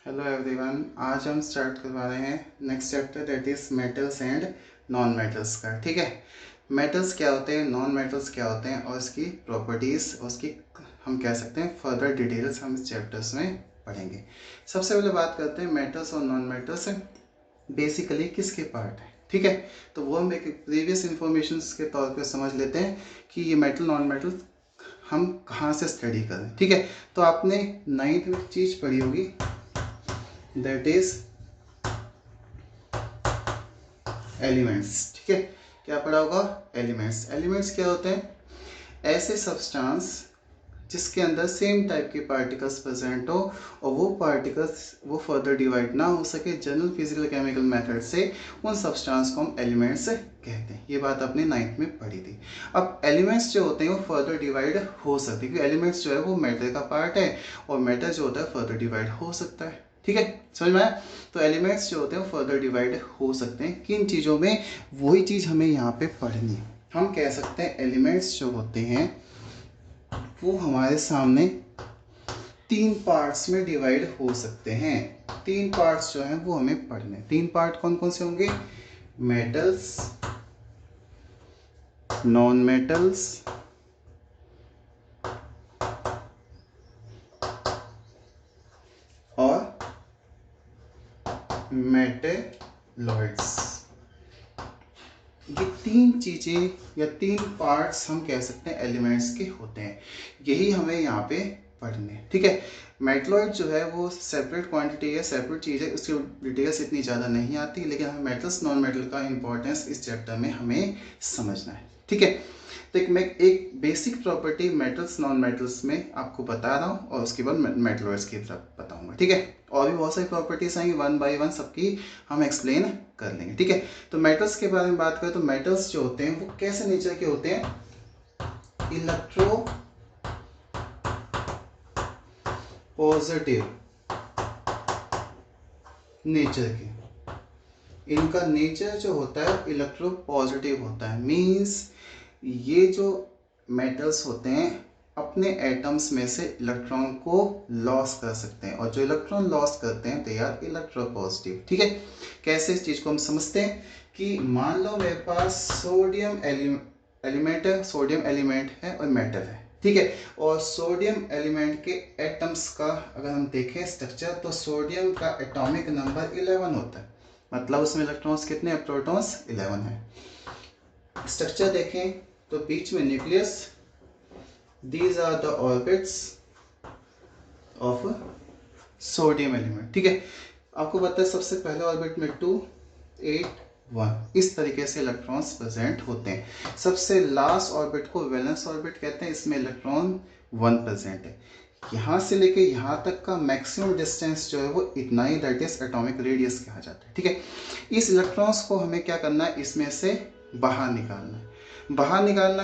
Hello everyone, आज हम start करवा रहे हैं next chapter that is metals and non metals का। ठीक है, मेटल्स क्या होते हैं, नॉन मेटल्स क्या होते हैं और इसकी प्रॉपर्टीज़, उसकी हम कह सकते हैं फर्दर डिटेल्स हम इस चैप्टर्स में पढ़ेंगे। सबसे पहले बात करते हैं मेटल्स और नॉन मेटल्स बेसिकली किसके पार्ट हैं। ठीक है, तो वो हम एक प्रीवियस इंफॉर्मेशन के तौर पे समझ लेते हैं कि ये मेटल नॉन मेटल हम कहाँ से स्टडी करें। ठीक है, तो आपने 9th में चीज़ पढ़ी होगी दैट इज एलिमेंट्स। ठीक है, क्या पढ़ा होगा? एलिमेंट्स। एलिमेंट्स क्या होते हैं? ऐसे सब्सटेंस जिसके अंदर सेम टाइप के पार्टिकल्स प्रेजेंट हो और वो पार्टिकल्स वो फर्दर डिवाइड ना हो सके जनरल फिजिकल केमिकल मेथड से, उन सब्सटेंस को हम एलिमेंट्स कहते हैं। ये बात आपने 9th में पढ़ी थी। अब एलिमेंट्स जो होते हैं वो फर्दर डिवाइड हो सकते हैं, क्योंकि एलिमेंट्स जो है वो मैटर का पार्ट है और मैटर जो होता है फर्दर डिवाइड हो सकता है। ठीक है, समझ में आया? तो एलिमेंट्स जो होते हैं वो फर्दर डिवाइड हो सकते हैं किन चीज़ों में, वही चीज़ हमें यहाँ पे पढ़नी है। हम कह सकते हैं एलिमेंट्स जो होते हैं वो हमारे सामने 3 पार्ट्स में डिवाइड हो सकते हैं। 3 पार्ट्स जो हैं वो हमें पढ़ने। 3 पार्ट कौन कौन से होंगे? मेटल्स, नॉन मेटल्स और मेटेलॉइड्स। ये 3 चीजें या 3 पार्ट्स हम कह सकते हैं एलिमेंट्स के होते हैं। यही हमें यहाँ पे पढ़ने। ठीक है, मेटलॉइड जो है वो सेपरेट क्वांटिटी है, सेपरेट चीज़ है, उसकी डिटेल्स इतनी ज़्यादा नहीं आती, लेकिन हमें मेटल्स नॉन मेटल का इंपॉर्टेंस इस चैप्टर में हमें समझना है। ठीक है, तो मैं एक basic property metals non metals में आपको बता रहा हूँ और उसके बाद मेटलॉइड्स की तरफ बताऊंगा। ठीक है, और भी बहुत सारी प्रॉपर्टीज आएंगी, 1 बाय 1 सबकी हम एक्सप्लेन कर लेंगे। ठीक है, तो मेटल्स के बारे में बात करें तो मेटल्स जो होते हैं वो कैसे नेचर के होते हैं? इलेक्ट्रो पॉजिटिव नेचर के। इनका नेचर जो होता है इलेक्ट्रो पॉजिटिव होता है। मींस ये जो मेटल्स होते हैं अपने एटम्स में से इलेक्ट्रॉन को लॉस कर सकते हैं और जो इलेक्ट्रॉन लॉस करते हैं दे आर इलेक्ट्रोपॉजिटिव। ठीक है, कैसे इस चीज को हम समझते हैं कि मान लो मेरे पास सोडियम एलिमेंट है, सोडियम एलिमेंट है और मेटल है। ठीक है, और सोडियम एलिमेंट के एटम्स का अगर हम देखें स्ट्रक्चर तो सोडियम का एटॉमिक नंबर 11 होता है, मतलब उसमें इलेक्ट्रॉन्स कितने हैं? प्रोटॉन्स 11 है। स्ट्रक्चर देखें तो बीच में nucleus, these are the orbits of sodium element. ठीक है, आपको पता है सबसे पहले ऑर्बिट में 2 8 1 इस तरीके से इलेक्ट्रॉन्स प्रेजेंट होते हैं। सबसे लास्ट ऑर्बिट को वैलेंस ऑर्बिट कहते हैं, इसमें इलेक्ट्रॉन 1 प्रेजेंट है। यहाँ से लेके यहाँ तक का मैक्सिमम डिस्टेंस जो है वो इतना ही, दैट इज एटॉमिक रेडियस कहा जाता है। ठीक है, इस इलेक्ट्रॉन्स को हमें क्या करना है? इसमें से बाहर निकालना है। बाहर निकालना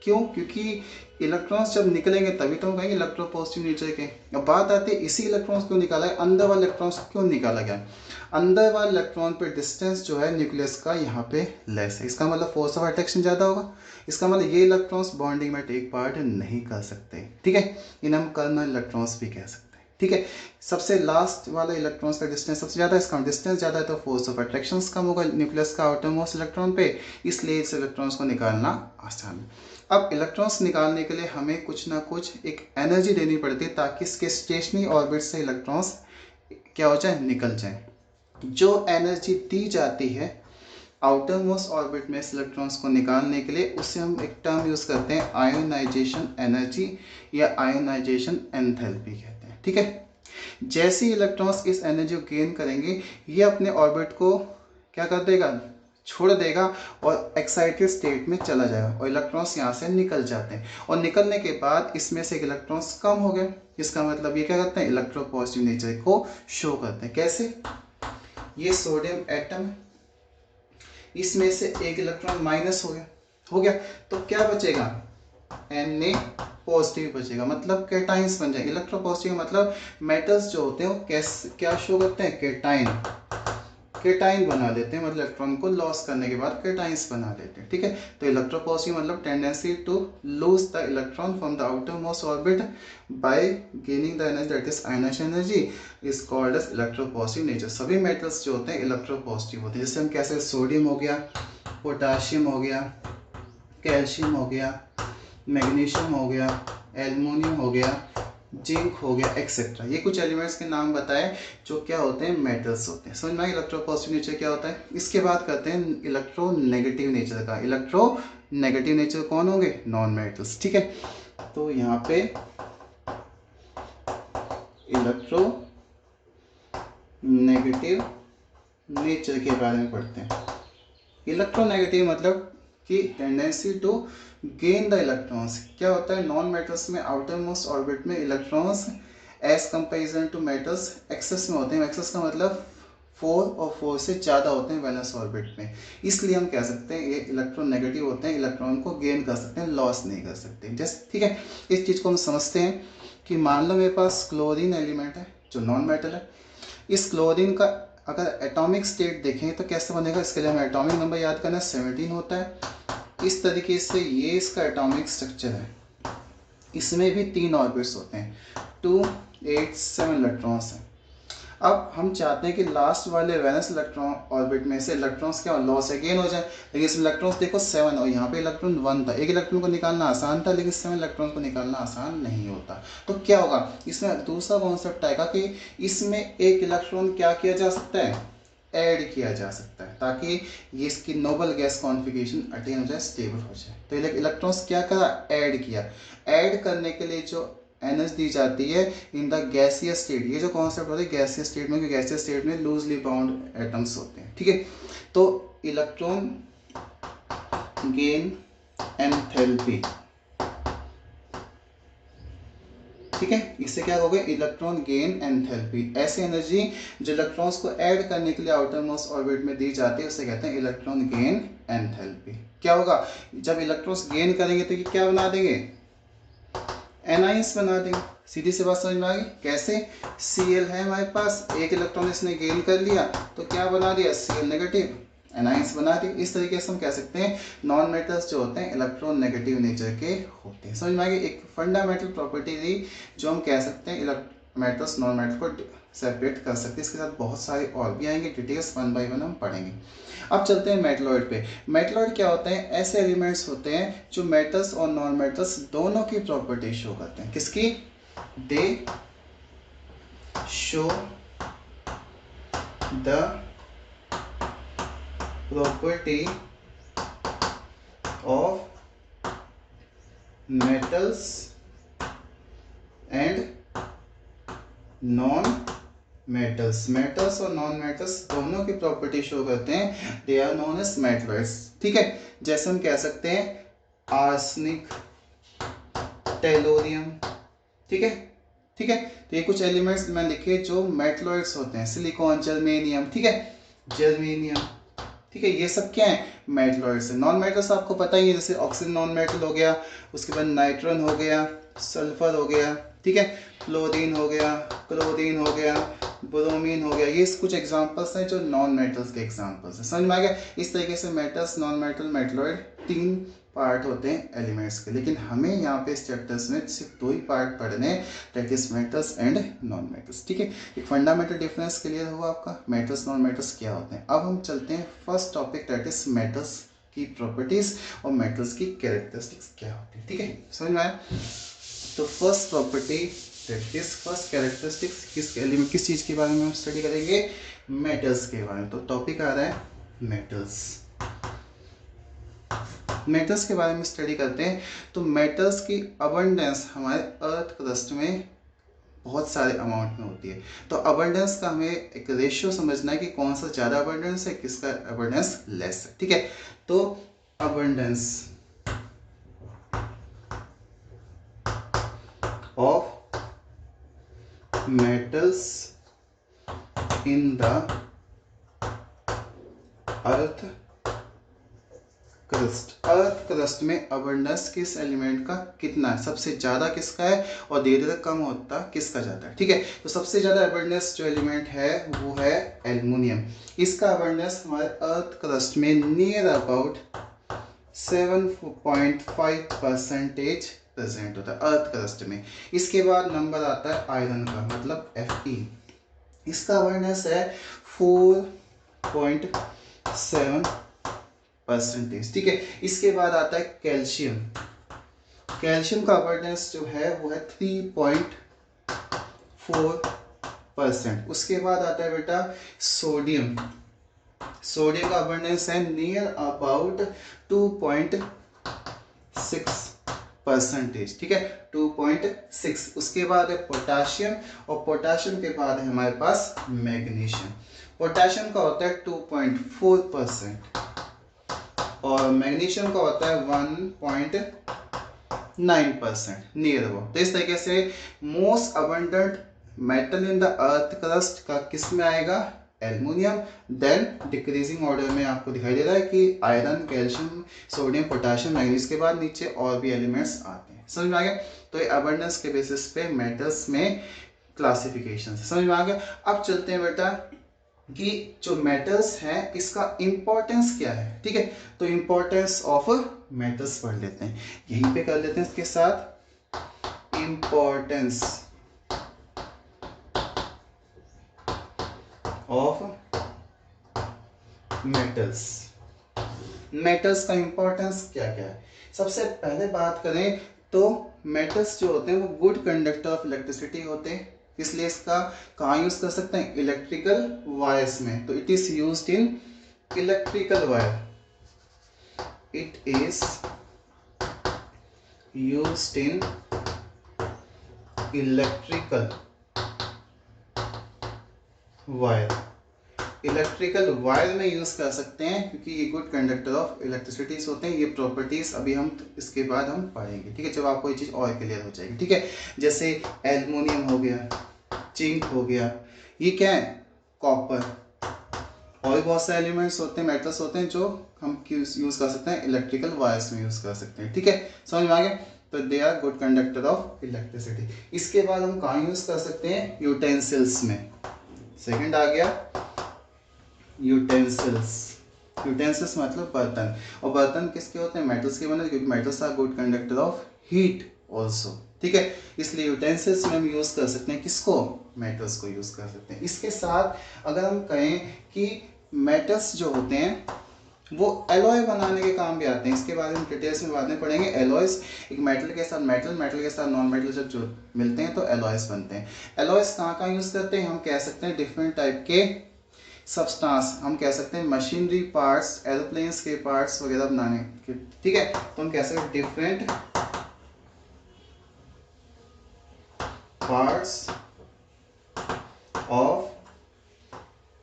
क्यों? क्योंकि इलेक्ट्रॉन्स जब निकलेंगे तभी तो हम कहेंगे इलेक्ट्रोपॉजिटिव नेचर के। अब बात आती है इसी इलेक्ट्रॉन्स क्यों निकाला है, अंदर वाले इलेक्ट्रॉन्स क्यों निकाला गया? अंदर वाले इलेक्ट्रॉन पे डिस्टेंस जो है न्यूक्लियस का यहाँ पे लेस है, इसका मतलब फोर्स ऑफ अट्रैक्शन ज़्यादा होगा। इसका मतलब ये इलेक्ट्रॉन्स बॉन्डिंग में टेक पार्ट नहीं कर सकते। ठीक है, इन्हें हम कर्नल इलेक्ट्रॉन्स भी कह सकते हैं। ठीक है, सबसे लास्ट वाले इलेक्ट्रॉन्स का डिस्टेंस सबसे ज़्यादा है, इसका डिस्टेंस ज़्यादा है तो फोर्स ऑफ अट्रैक्शन कम होगा न्यूक्लियस का आउटर मोस्ट इलेक्ट्रॉन पे, इसलिए इस इलेक्ट्रॉन्स को निकालना आसान है। अब इलेक्ट्रॉन्स निकालने के लिए हमें कुछ ना कुछ एक एनर्जी देनी पड़ती है ताकि इसके स्टेशनरी ऑर्बिट से इलेक्ट्रॉन्स क्या हो जाए? निकल जाए। जो एनर्जी दी जाती है आउटर मोस्ट ऑर्बिट में इलेक्ट्रॉन्स को निकालने के लिए, उससे हम एक टर्म यूज करते हैं आयोनाइजेशन एनर्जी या आयोनाइजेशन एंथैल्पी कहते हैं। ठीक है, जैसे ही इलेक्ट्रॉन्स इस एनर्जी को गेन करेंगे ये अपने ऑर्बिट को क्या कर देगा? छोड़ देगा और एक्साइटेड स्टेट में चला जाएगा और इलेक्ट्रॉन्स यहाँ से निकल जाते हैं। और निकलने के बाद इसमें से इलेक्ट्रॉन्स कम हो गए, इसका मतलब ये क्या करते हैं? इलेक्ट्रोपॉजिटिव नेचर को शो करते हैं। कैसे? ये सोडियम एटम, इसमें से एक इलेक्ट्रॉन माइनस हो गया तो क्या बचेगा? Na पॉजिटिव बचेगा, मतलब कैटाइंस बन जाएंगे। इलेक्ट्रोपॉजिटिव मतलब मेटल्स जो होते हैं वो कैसे क्या शो करते हैं? कैटाइन। केटाइन बना देते हैं, मतलब इलेक्ट्रॉन को लॉस करने के बाद केटाइंस बना देते हैं, ठीक है। तो इलेक्ट्रोपॉजिटिव मतलब tendency to lose the electron from the outer most orbit by gaining the energy, that is ionisation energy, is called as electropositive nature. सभी मेटल्स जो होते हैं इलेक्ट्रोपॉजिटिव होते हैं, जैसे हम कैसे सोडियम हो गया, पोटाशियम हो गया, कैल्शियम हो गया, मैग्नीशियम हो गया, एल्युमिनियम हो गया, जिंक हो गया, एक्सेट्रा। ये कुछ एलिमेंट्स के नाम बताए जो क्या होते हैं, मेटल्स होते हैं। समझ में इलेक्ट्रोपॉजिटिव नेचर क्या होता है। इसके बाद करते हैं इलेक्ट्रोनेगेटिव नेचर का। इलेक्ट्रोनेगेटिव नेचर कौन होंगे, नॉन मेटल्स, ठीक है। तो यहाँ पे इलेक्ट्रोनेगेटिव नेचर के बारे में पढ़ते हैं। इलेक्ट्रोनेगेटिव मतलब कि tendency to gain the electrons. क्या होता है, नॉन मेटल्स में आउटर मोस्ट ऑर्बिट में electrons as comparison to metals excess में होते हैं। एक्सेस का मतलब 4 और 4 से ज़्यादा होते हैं वैलेंस ऑर्बिट में, इसलिए हम कह सकते हैं ये इलेक्ट्रोनेगेटिव होते हैं, इलेक्ट्रॉन को गेन कर सकते हैं, लॉस नहीं कर सकते। जैसे ठीक है, इस चीज़ को हम समझते हैं कि मान लो मेरे पास क्लोरीन एलिमेंट है जो नॉन मेटल है। इस क्लोरीन का अगर एटॉमिक स्टेट देखें तो कैसे बनेगा, इसके लिए हमें एटॉमिक नंबर याद करना है, 17 होता है। इस तरीके से ये इसका एटॉमिक स्ट्रक्चर है। इसमें भी 3 ऑर्बिट्स होते हैं, 2, 8, 7 इलेक्ट्रॉन्स हैं। अब हम चाहते हैं कि लास्ट वाले वैलेंस इलेक्ट्रॉन ऑर्बिट में से इलेक्ट्रॉन्स क्या लॉस है, गेन हो जाए। लेकिन इसमें इलेक्ट्रॉन्स देखो 7 और यहाँ पे इलेक्ट्रॉन 1 था। एक इलेक्ट्रॉन को निकालना आसान था, लेकिन 7 इलेक्ट्रॉन को निकालना आसान नहीं होता। तो क्या होगा, इसमें दूसरा कॉन्सेप्ट आएगा कि इसमें एक इलेक्ट्रॉन क्या किया जा सकता है, ऐड किया जा सकता है, ताकि ये इसकी नोबल गैस कॉन्फिगरेशन अटेन हो जाए, स्टेबल हो जाए। तो इलेक्ट्रॉन्स क्या करा, ऐड किया। ऐड करने के लिए जो एनर्जी दी जाती है इन द गैसियस स्टेट, ये जो कॉन्सेप्ट होता है गैसियस स्टेट में, गैसियस स्टेट में लूजली बाउंड एटम्स होते हैं, ठीक है। तो इलेक्ट्रॉन गेन एंथैल्पी, ठीक है, इससे क्या हो गया, इलेक्ट्रॉन गेन एंथैल्पी। ऐसी एनर्जी जो इलेक्ट्रॉन्स को ऐड करने के लिए आउटर मोस्ट ऑर्बिट में दी जाती है उसे कहते हैं इलेक्ट्रॉन गेन एंथैल्पी। क्या होगा, जब इलेक्ट्रॉन्स गेन करेंगे तो ये क्या बना देंगे, एनाइंस बना देंगे। सीधी सी बात समझ में आ गई, कैसे, Cl है हमारे पास, एक इलेक्ट्रॉन इसने गेन कर लिया तो क्या बना दिया, Cl नेगेटिव, एनाइंस बना दी। इस तरीके से हम कह सकते हैं नॉन मेटल्स जो होते हैं इलेक्ट्रॉन नेगेटिव नेचर के होते हैं। समझ में आ गई, एक फंडामेंटल प्रॉपर्टी थी जो हम कह सकते हैं मेटल्स नॉन मेटल को सेपरेट कर सकते हैं। इसके साथ बहुत सारे और भी आएंगे, डिटेल्स 1 बाय 1 हम पढ़ेंगे। अब चलते हैं मेटलॉइड पे। मेटलॉइड क्या होते हैं, ऐसे एलिमेंट्स होते हैं जो मेटल्स और नॉन मेटल्स दोनों की प्रॉपर्टी शो करते हैं। किसकी, they show the property of metals and non metals. Metals और नॉन मेटल्स दोनों की प्रॉपर्टी शो करते हैं, they are known as metalloids, ठीक है। जैसे हम कह सकते हैं आर्सेनिक, टेलोरियम, ठीक है, ठीक है। तो ये कुछ एलिमेंट्स मैं लिखे जो मेटलॉइड्स होते हैं, सिलिकॉन, जर्मेनियम, ठीक है, जर्मेनियम, ठीक है, ये सब क्या है, मेटलॉइड्स है। नॉन मेटल्स आपको पता ही है, जैसे ऑक्सीजन नॉन मेटल हो गया, उसके बाद नाइट्रोजन हो गया, सल्फर हो गया, ठीक है, फ्लोरीन हो गया, क्लोरीन हो गया, ब्रोमीन हो गया। ये कुछ एग्जांपल्स हैं जो नॉन मेटल्स के एग्जांपल्स हैं। समझ में आ गया। इस तरीके से metals, non metal, metalloid 3 part होते हैं एलिमेंट्स के, लेकिन हमें यहाँ पे इस चैप्टर्स में सिर्फ 2 ही पार्ट पढ़ने हैं, that is metals and non metals, ठीक है। एक फंडामेंटल डिफरेंस क्लियर हुआ आपका, मेटल्स नॉन मेटल्स क्या होते हैं। अब हम चलते हैं first topic, that is metals की प्रॉपर्टीज और मेटल्स की कैरेक्टरिस्टिक्स क्या होती है, ठीक है, समझ में आया। तो first property that is first characteristics, किस एलिमेंट, किस चीज़ के बारे में हम स्टडी करेंगे, मेटल्स के बारे में। तो टॉपिक आ रहा है मेटल्स। मेटल्स के बारे में स्टडी करते हैं। तो मेटल्स की अबंडेंस हमारे अर्थ क्रस्ट में बहुत सारे अमाउंट में होती है। तो अबंडेंस का हमें एक रेशियो समझना है कि कौन सा ज़्यादा अबंडेंस है, किसका अबंडेंस लेस है, ठीक है। तो abundance of metals in the earth crust, earth crust में अबंडेंस किस एलिमेंट का कितना है, सबसे ज्यादा किसका है और धीरे धीरे कम होता किसका जाता है। ठीक है, तो सबसे ज्यादा अबंडेंस जो एलिमेंट है वो है एल्युमिनियम। इसका अबंडेंस हमारे अर्थ क्रस्ट में नियर अबाउट 7.5% प्रेजेंट होता है अर्थ क्रस्ट में। इसके बाद नंबर आता है आयरन का, मतलब Fe। इसका अबंडेंस है 4.7%। ठीक है, इसके बाद आता है कैल्शियम। कैल्शियम का अबंडेंस जो है वो है 3.4%। उसके बाद आता है बेटा सोडियम। सोडियम का अबंडेंस है नियर अबाउट 2.6%। ठीक है, 2.6। उसके बाद है पोटाशियम, और पोटाशियम के बाद है हमारे पास मैग्नीशियम। पोटाशियम का होता है 2.4% और मैग्नीशियम का होता है 1.9% नियर अबाउट। तो इस तरीके से most abundant metal in the earth crust का किस में आएगा, एल्युमिनियम। देन डिक्रीजिंग ऑर्डर में आपको दिखाई दे रहा है कि iron, calcium, sodium, potassium, manganese के बाद नीचे और भी एलिमेंट्स आते हैं। समझ में आ गया। तो ये अबंडेंस के बेसिस पे मेटल्स में क्लासिफिकेशन समझ में आ गया। अब चलते हैं बेटा कि जो मेटल्स हैं इसका इंपॉर्टेंस क्या है। ठीक है, तो इंपॉर्टेंस ऑफ मेटल्स पढ़ लेते हैं, यहीं पे कर लेते हैं इसके साथ। Importance of metals. मेटल्स का इंपॉर्टेंस क्या क्या है। सबसे पहले बात करें तो मेटल्स जो होते हैं वो गुड कंडक्टर ऑफ इलेक्ट्रिसिटी होते हैं, इसलिए इसका कहाँ यूज कर सकते हैं, इलेक्ट्रिकल वायर्स में। तो it is used in electrical wire, it is used in electrical wire. Electrical wire में यूज कर सकते हैं क्योंकि ये गुड कंडक्टर ऑफ इलेक्ट्रिसिटीज होते हैं। ये प्रॉपर्टीज अभी हम इसके बाद हम पढ़ेंगे। ठीक है, जब आपको ये चीज और क्लियर हो जाएगी। ठीक है, जैसे एल्युमिनियम हो गया, जिंक हो गया, ये क्या है, कॉपर। और भी बहुत सारे एलिमेंट्स होते हैं, मेटल्स होते हैं जो हम यूज कर सकते हैं इलेक्ट्रिकल वायर्स में यूज कर सकते हैं। ठीक है, समझ में आ गया। तो they are good conductor of electricity. इसके बाद हम कहाँ यूज कर सकते हैं, यूटेंसिल्स में। सेकंड आ गया यूटेंसिल्स। यूटेंसिल्स मतलब बर्तन, और बर्तन किसके होते हैं, मेटल्स के बने, क्योंकि metals are good conductor of heat also. ठीक है, इसलिए यूटेंसिल्स में हम यूज कर सकते हैं किसको, मेटल्स को यूज कर सकते हैं। इसके साथ अगर हम कहें कि मेटल्स जो होते हैं वो एलॉय बनाने के काम भी आते हैं, इसके बारे में डिटेल्स में बाद में पढ़ेंगे। एलॉयस, एक मेटल के साथ मेटल, मेटल के साथ नॉन मेटल जब जो मिलते हैं तो एलॉयस बनते हैं। एलॉयस कहाँ कहाँ यूज करते हैं, हम कह सकते हैं डिफरेंट टाइप के सब्सटेंस, हम कह सकते हैं मशीनरी पार्ट्स, एरोप्लेन्स के पार्ट्स वगैरह बनाने के। ठीक है, तो हम कह सकते हैं डिफरेंट पार्ट्स ऑफ,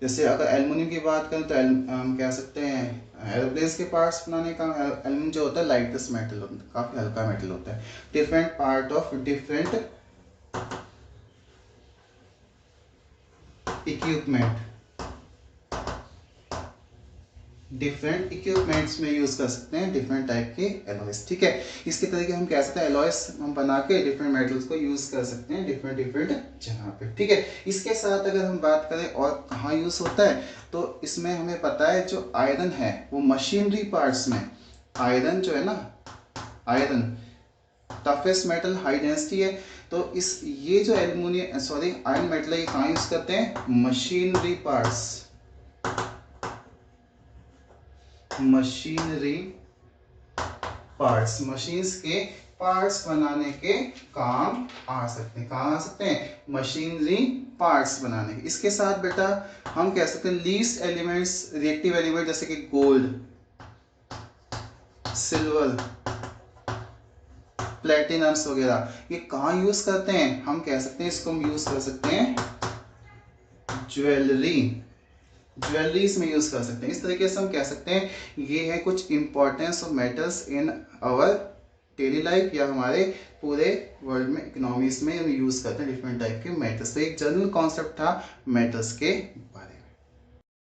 जैसे अगर एल्युमिनियम की बात करें तो हम कह सकते हैं एरोप्लेन्स के पार्ट्स बनाने का। एल्युमिनियम जो होता है लाइटेस्ट मेटल होता है, काफी हल्का मेटल होता है। Different part of different equipment, different equipments में यूज कर सकते हैं डिफरेंट टाइप के एलॉयस। ठीक है, इसके तरीके हम कह सकते हैं एलॉयस हम बना के डिफरेंट मेटल्स को यूज कर सकते हैं डिफरेंट डिफरेंट जगह पे। ठीक है, इसके साथ अगर हम बात करें और कहाँ यूज होता है, तो इसमें हमें पता है जो आयरन है वो मशीनरी पार्ट्स में, आयरन जो है ना, iron toughest metal, high density है। तो इस ये जो एल्युमिनियम सॉरी आयरन मेटल है, ये कहाँ यूज करते हैं, machinery parts, machinery parts, machines के पार्ट्स बनाने के काम आ सकते हैं। कहाँ आ सकते हैं, मशीनरी पार्ट्स बनाने के। इसके साथ बेटा हम कह सकते हैं लीस्ट एलिमेंट्स, रिएक्टिव एलिमेंट जैसे कि गोल्ड, सिल्वर, प्लेटिनम्स वगैरह, ये कहाँ यूज करते हैं, हम कह सकते हैं इसको हम यूज कर सकते हैं ज्वेलरी, ज्वेलरीज में यूज कर सकते हैं। इस तरीके से हम कह सकते हैं ये है कुछ importance of metals in our daily life, या हमारे पूरे वर्ल्ड में इकोनॉमीज में हम यूज करते हैं डिफरेंट टाइप के मेटल्स। तो एक जनरल कॉन्सेप्ट था मेटल्स के बारे में।